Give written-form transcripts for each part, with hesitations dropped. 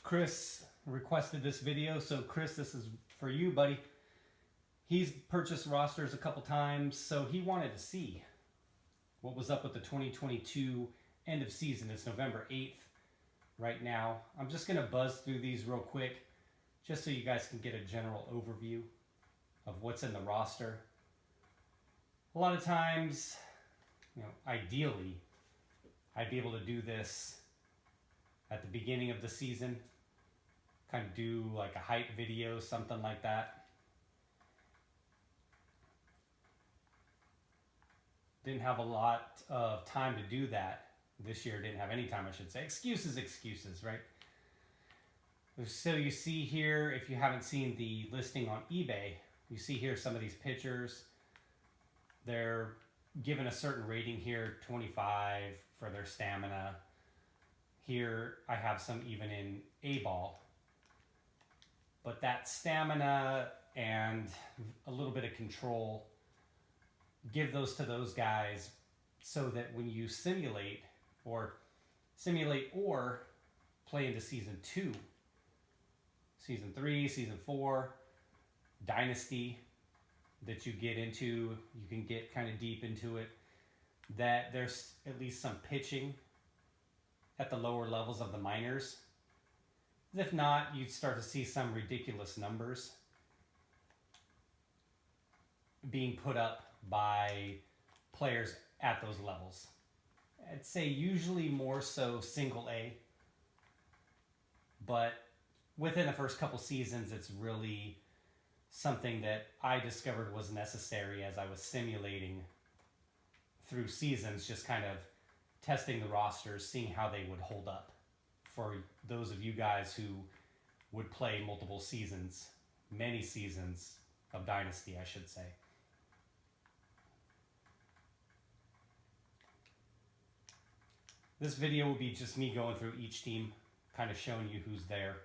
Chris requested this video, so Chris, this is for you, buddy. He's purchased rosters a couple times, so he wanted to see what was up with the 2022 end of season. It's November 8th right now. I'm just going to buzz through these real quick just so you guys can get a general overview of what's in the roster. A lot of times, ideally, I'd be able to do this at the beginning of the season, kind of do like a hype video, something like that. Didn't have a lot of time to do that this year. Didn't have any time, I should say. Excuses, right? So you see here, if you haven't seen the listing on eBay, you see here some of these pitchers. They're given a certain rating here, 25 for their stamina. Here I have some even in A-ball. But that stamina and a little bit of control, give those to those guys so that when you simulate or play into season 2, season 3, season 4, Dynasty that you get into, you can get kind of deep into it, that there's at least some pitching at the lower levels of the minors. If not, you'd start to see some ridiculous numbers being put up by players at those levels. I'd say usually more so single A, but within the first couple seasons, it's really something that I discovered was necessary as I was simulating through seasons, just kind of testing the rosters, seeing how they would hold up for those of you guys who would play multiple seasons, many seasons of Dynasty, I should say. This video will be just me going through each team, kind of showing you who's there.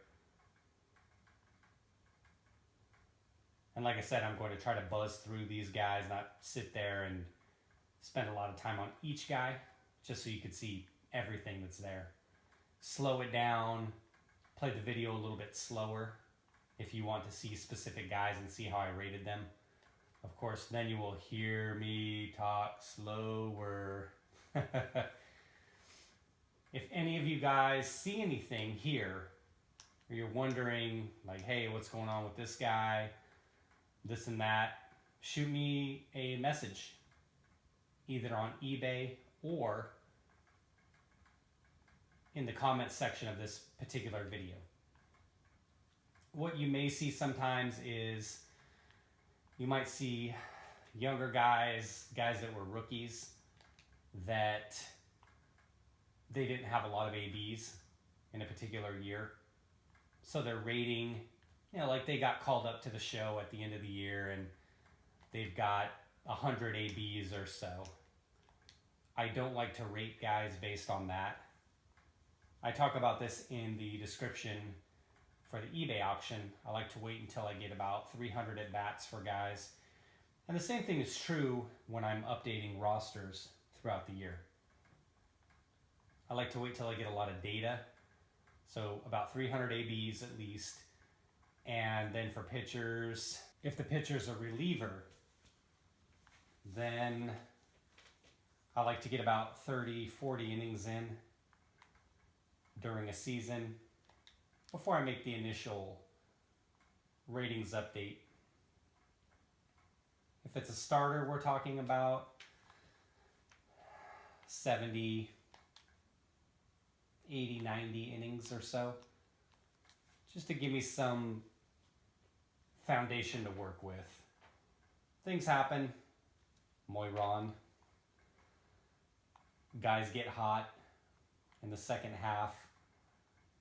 And like I said, I'm going to try to buzz through these guys, not sit there and spend a lot of time on each guy, just so you can see everything that's there. Slow it down, play the video a little bit slower if you want to see specific guys and see how I rated them. Of course, then you will hear me talk slower. If any of you guys see anything here, or you're wondering, like, hey, what's going on with this guy, this and that, shoot me a message, either on eBay or in the comments section of this particular video. What you may see sometimes is you might see younger guys that were rookies, that they didn't have a lot of ABs in a particular year. So their rating, like they got called up to the show at the end of the year and they've got 100 ABs or so. I don't like to rate guys based on that. I talk about this in the description for the eBay auction. I like to wait until I get about 300 at-bats for guys. And the same thing is true when I'm updating rosters throughout the year. I like to wait till I get a lot of data. So about 300 ABs at least. And then for pitchers, if the pitcher's a reliever, then I like to get about 30, 40 innings in during a season before I make the initial ratings update. If it's a starter, we're talking about 70, 80, 90 innings or so, just to give me some foundation to work with. Things happen. Moiron. Guys get hot in the second half.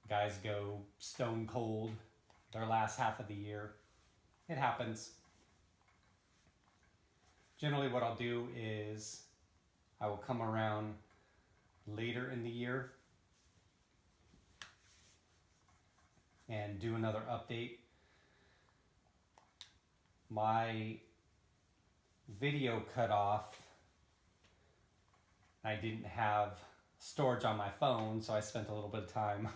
Guys go stone cold their last half of the year. It happens. Generally what I'll do is I will come around later in the year and do another update. My video cut off. I didn't have storage on my phone, so I spent a little bit of time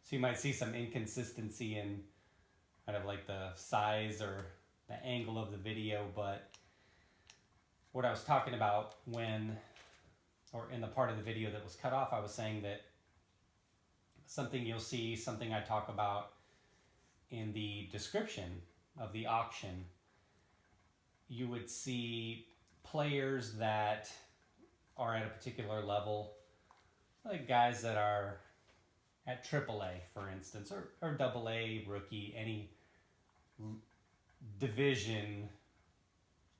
So you might see some inconsistency in kind of like the size or the angle of the video, but what I was talking about or in the part of the video that was cut off, I was saying that something you'll see, something I talk about in the description of the auction, you would see players that are at a particular level, like guys that are at AAA, for instance, or AA, rookie, any division,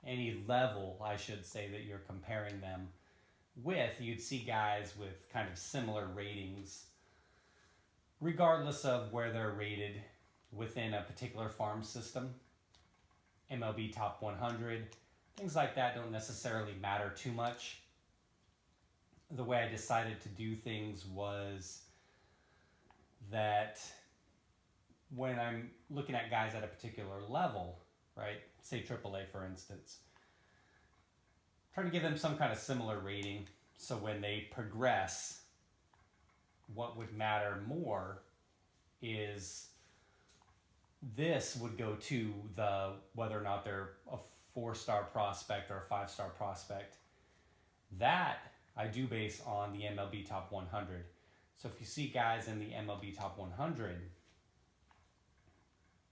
any level, I should say, that you're comparing them with. You'd see guys with kind of similar ratings, regardless of where they're rated within a particular farm system. MLB Top 100, things like that don't necessarily matter too much. The way I decided to do things was that when I'm looking at guys at a particular level, right, say AAA for instance, trying to give them some kind of similar rating, so when they progress, what would matter more is this would go to the whether or not they're a 4-star prospect or a 5-star prospect. That I do base on the MLB Top 100. So if you see guys in the MLB Top 100,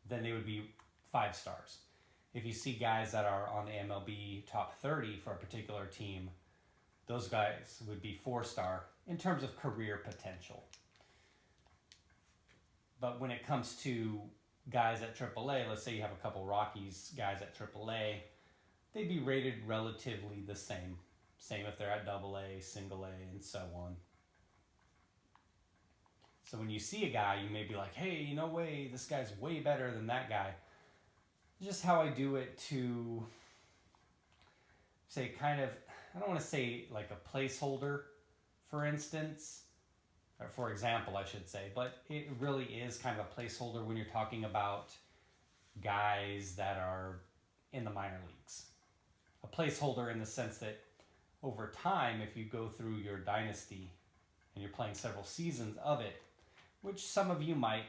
then they would be 5 stars. If you see guys that are on the MLB Top 30 for a particular team, those guys would be 4-star in terms of career potential. But when it comes to guys at AAA, let's say you have a couple Rockies guys at AAA, they'd be rated relatively the same. Same if they're at AA, single A, and so on. So when you see a guy, you may be like, hey, no way, this guy's way better than that guy. Just how I do it to say kind of, I don't want to say like a placeholder, for instance, or for example, I should say, but it really is kind of a placeholder when you're talking about guys that are in the minor leagues. A placeholder in the sense that over time, if you go through your dynasty and you're playing several seasons of it, which some of you might,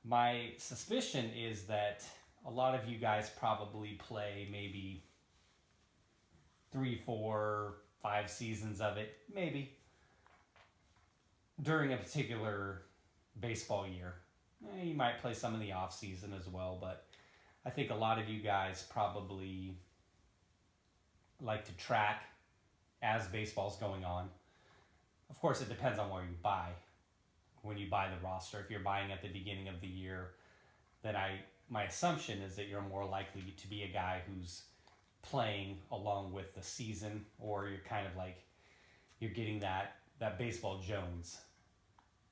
my suspicion is that a lot of you guys probably play maybe 3, 4, 5 seasons of it, maybe, during a particular baseball year. You might play some in the off season as well, but I think a lot of you guys probably like to track as baseball's going on. Of course, it depends on where you buy. When you buy the roster, if you're buying at the beginning of the year, then my assumption is that you're more likely to be a guy who's playing along with the season, or you're kind of like, you're getting that baseball Jones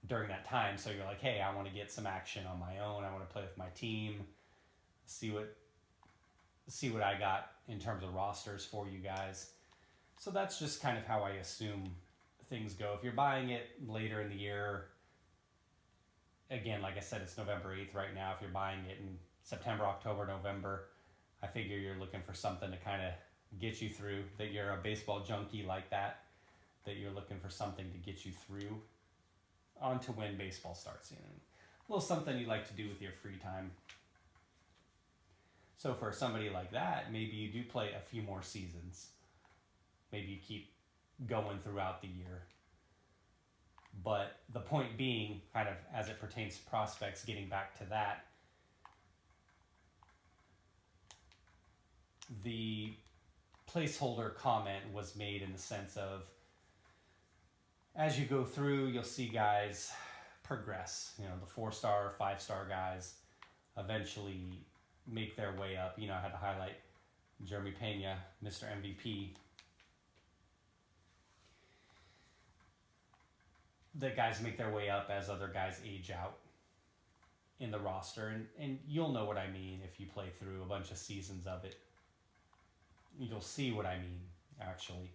during that time. So you're like, hey, I want to get some action on my own. I want to play with my team, see what I got in terms of rosters for you guys. So that's just kind of how I assume things go. If you're buying it later in the year, again, like I said, it's November 8th right now. If you're buying it in September, October, November, I figure you're looking for something to kind of get you through, that you're a baseball junkie like that you're looking for something to get you through onto when baseball starts. A little something you like to do with your free time. So for somebody like that, maybe you do play a few more seasons. Maybe you keep going throughout the year. But the point being, kind of as it pertains to prospects, getting back to that, the placeholder comment was made in the sense of, as you go through, you'll see guys progress. The 4-star, 5-star guys eventually make their way up. I had to highlight Jeremy Pena, Mr. MVP. The guys make their way up as other guys age out in the roster. And you'll know what I mean if you play through a bunch of seasons of it. You'll see what I mean, actually.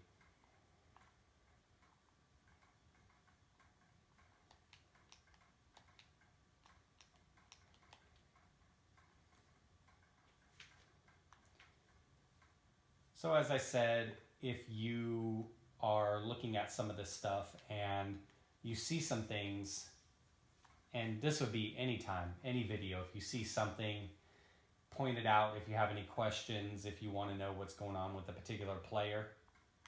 So as I said, if you are looking at some of this stuff and you see some things And this would be anytime, any video. If you see something, point it out. If you have any questions, if you want to know what's going on with a particular player,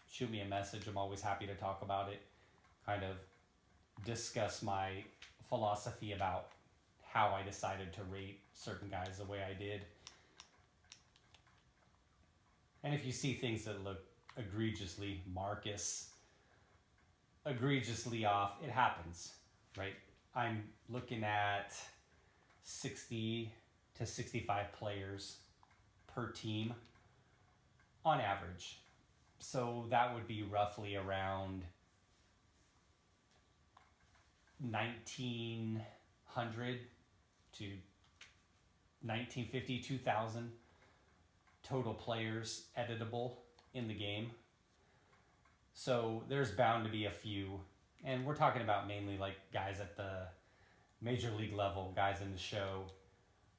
shoot me a message. I'm always happy to talk about it, kind of discuss my philosophy about how I decided to rate certain guys the way I did. And if you see things that look egregiously off, it happens, right? I'm looking at 60 to 65 players per team on average. So that would be roughly around 1,900 to 1,950, 2,000 total players editable in the game. So there's bound to be a few, and we're talking about mainly like guys at the major league level, guys in the show.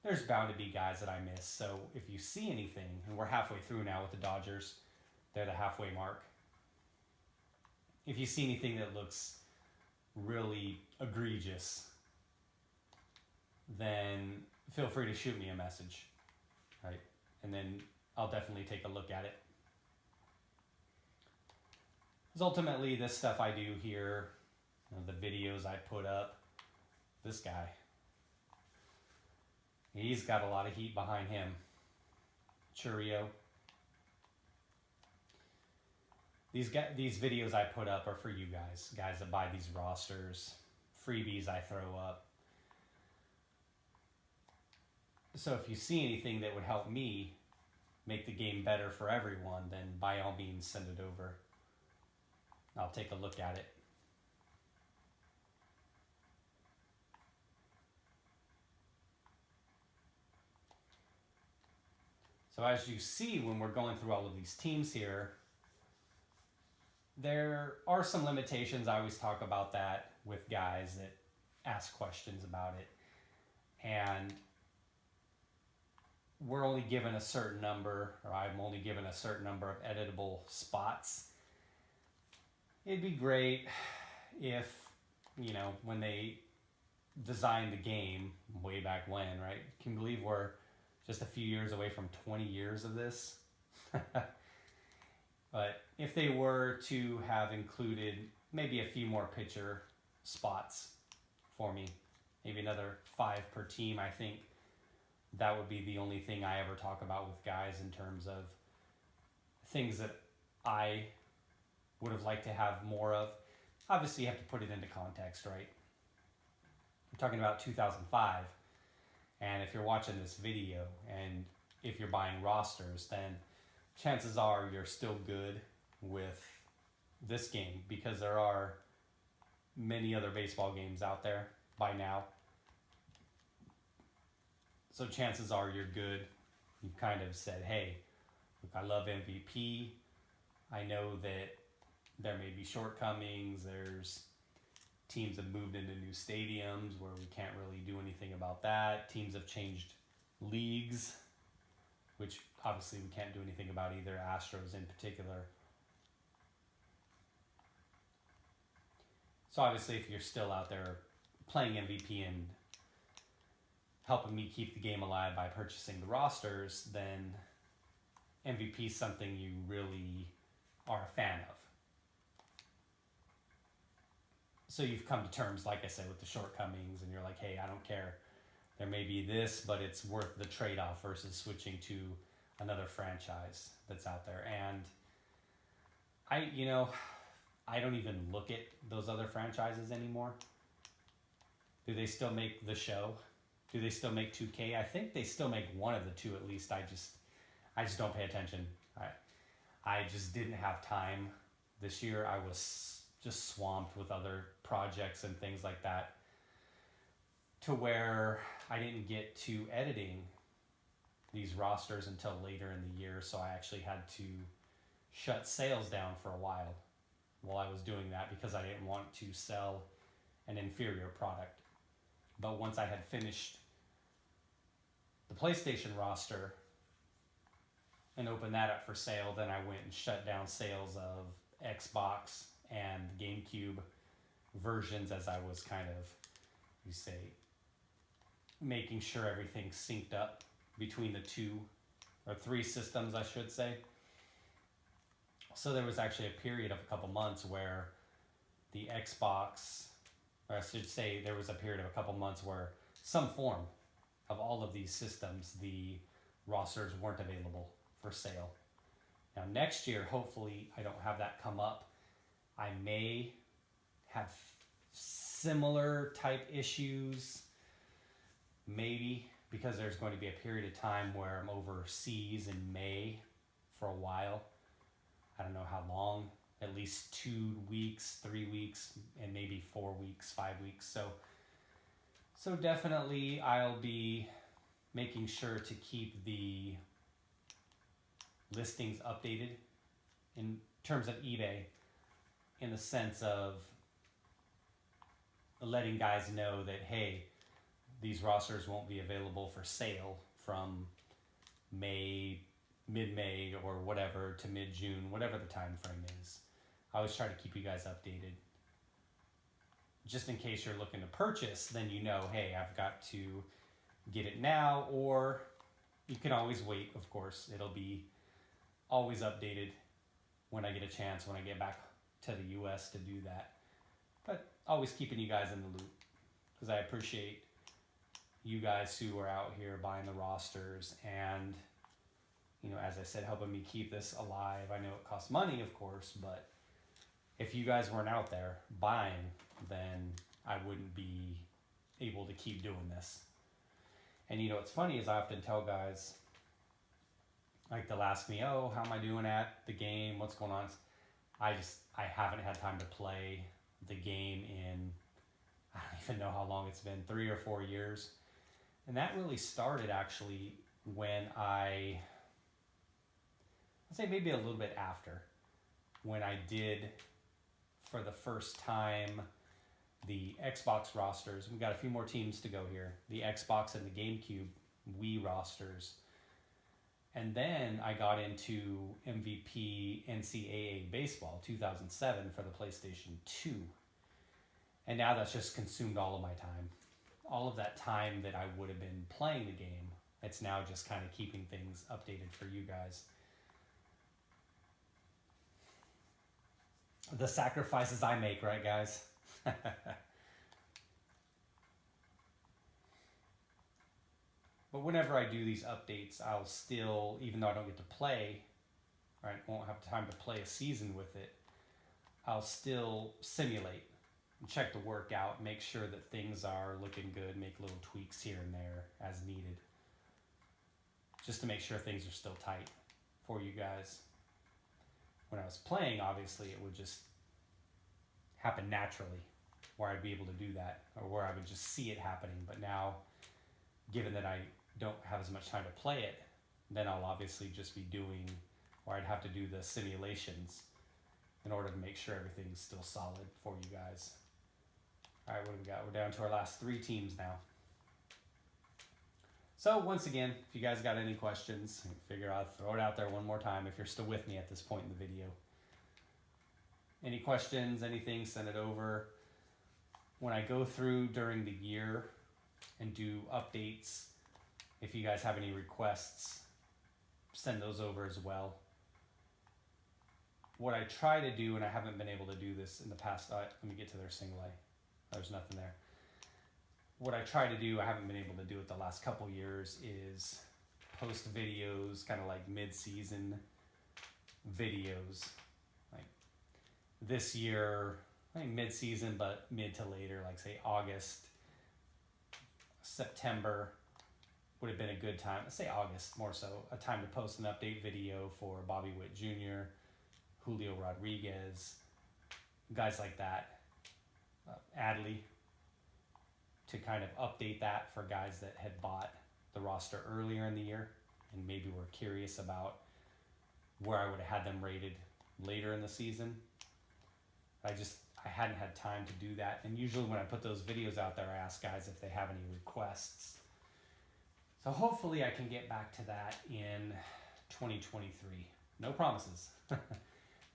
There's bound to be guys that I miss. So if you see anything, and we're halfway through now with the Dodgers, they're the halfway mark. If you see anything that looks really egregious, then feel free to shoot me a message, right? And then I'll definitely take a look at it. Because ultimately, this stuff I do here, the videos I put up, this guy, he's got a lot of heat behind him. Churrio. These videos I put up are for you guys that buy these rosters, freebies I throw up. So if you see anything that would help me make the game better for everyone, then by all means send it over. I'll take a look at it. So as you see, when we're going through all of these teams here, there are some limitations. I always talk about that with guys that ask questions about it. And we're only given a certain number, or I'm only given a certain number of editable spots. It'd be great if, when they designed the game way back when, right? Can you believe we're just a few years away from 20 years of this? But if they were to have included maybe a few more pitcher spots for me, maybe another 5 per team, I think that would be the only thing I ever talk about with guys in terms of things that I would have liked to have more of. Obviously, you have to put it into context, right? We're talking about 2005, and if you're watching this video and if you're buying rosters, then chances are you're still good with this game, because there are many other baseball games out there by now. So chances are you're good. You've kind of said, hey, look, I love MVP. I know that there may be shortcomings. There's teams have moved into new stadiums where we can't really do anything about that. Teams have changed leagues, which obviously we can't do anything about either, Astros in particular. So obviously if you're still out there playing MVP and helping me keep the game alive by purchasing the rosters, then MVP is something you really are a fan of. So you've come to terms, like I said, with the shortcomings, and you're like, hey, I don't care. There may be this, but it's worth the trade-off versus switching to another franchise that's out there. And I don't even look at those other franchises anymore. Do they still make the show? Do they still make 2K? I think they still make one of the two at least. I just don't pay attention. I just didn't have time this year. I was just swamped with other projects and things like that, to where I didn't get to editing these rosters until later in the year. So I actually had to shut sales down for a while I was doing that, because I didn't want to sell an inferior product. But once I had finished the PlayStation roster and opened that up for sale, then I went and shut down sales of Xbox and GameCube versions, as I was kind of you say, making sure everything's synced up between the 2 or 3 systems, I should say. So there was actually a period of a couple months where the Xbox, or I should say there was a period of a couple months where some form of all of these systems, the rosters weren't available for sale. Now next year, hopefully I don't have that come up. I may have similar type issues, maybe, because there's going to be a period of time where I'm overseas in May for a while. I don't know how long, at least 2 weeks, 3 weeks, and maybe 4 weeks, 5 weeks. So definitely I'll be making sure to keep the listings updated in terms of eBay, in the sense of letting guys know that, hey, these rosters won't be available for sale from May, mid-May or whatever to mid-June, whatever the time frame is. I always try to keep you guys updated. Just in case you're looking to purchase, then you know, hey, I've got to get it now, or you can always wait, of course. It'll be always updated when I get a chance, when I get back to the US to do that. But always keeping you guys in the loop, because I appreciate you guys who are out here buying the rosters and, you know, as I said, helping me keep this alive. I know it costs money, of course, but if you guys weren't out there buying, then I wouldn't be able to keep doing this. And you know what's funny is I often tell guys, like, they'll ask me, oh, how am I doing at the game? What's going on? I haven't had time to play the game in, I don't even know how long it's been, 3 or 4 years. And that really started actually when I'd say maybe a little bit after, when I did for the first time the Xbox rosters. We've got a few more teams to go here. The Xbox and the GameCube Wii rosters. And then I got into MVP NCAA Baseball 2007 for the PlayStation 2. And now that's just consumed all of my time. All of that time that I would have been playing the game, it's now just kind of keeping things updated for you guys. The sacrifices I make, right, guys? But whenever I do these updates, I'll still, even though I don't get to play, or I won't have time to play a season with it, I'll still simulate and check the workout, make sure that things are looking good, make little tweaks here and there as needed, just to make sure things are still tight for you guys. When I was playing, obviously, it would just happen naturally, where I'd be able to do that, or where I would just see it happening. But now, given that I don't have as much time to play it, then I'll obviously just be doing, or I'd have to do the simulations in order to make sure everything's still solid for you guys. All right, what do we got? We're down to our last 3 teams now. So once again, if you guys got any questions, figure I'll throw it out there one more time if you're still with me at this point in the video. Any questions, anything, send it over. When I go through during the year and do updates, if you guys have any requests, send those over as well. What I try to do, and I haven't been able to do this in the past, let me get to their single A. There's nothing there. What I try to do, I haven't been able to do it the last couple years, is post videos, kind of like mid-season videos. Like this year, I think mid-season, but mid to later, like say August, September would have been a good time. Let's say August more so, a time to post an update video for Bobby Witt Jr., Julio Rodriguez, guys like that, Adley, to kind of update that for guys that had bought the roster earlier in the year and maybe were curious about where I would have had them rated later in the season. I hadn't had time to do that. And usually when I put those videos out there, I ask guys if they have any requests. So hopefully I can get back to that in 2023. No promises.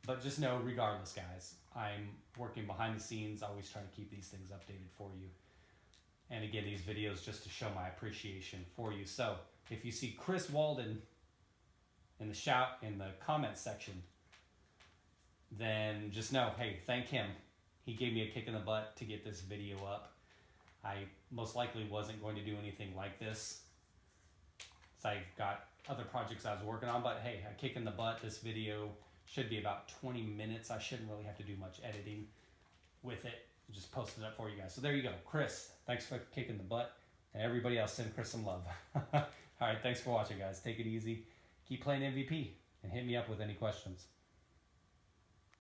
But just know, regardless, guys, I'm working behind the scenes, always trying to keep these things updated for you. And again, these videos just to show my appreciation for you. So if you see Chris Walden in the comment section, then just know, hey, thank him. He gave me a kick in the butt to get this video up. I most likely wasn't going to do anything like this, so I've got other projects I was working on, but hey, a kick in the butt. This video should be about 20 minutes. I shouldn't really have to do much editing with it. Just posted it up for you guys. So there you go. Chris, thanks for kicking the butt. And everybody else, send Chris some love. All right, thanks for watching, guys. Take it easy. Keep playing MVP and hit me up with any questions.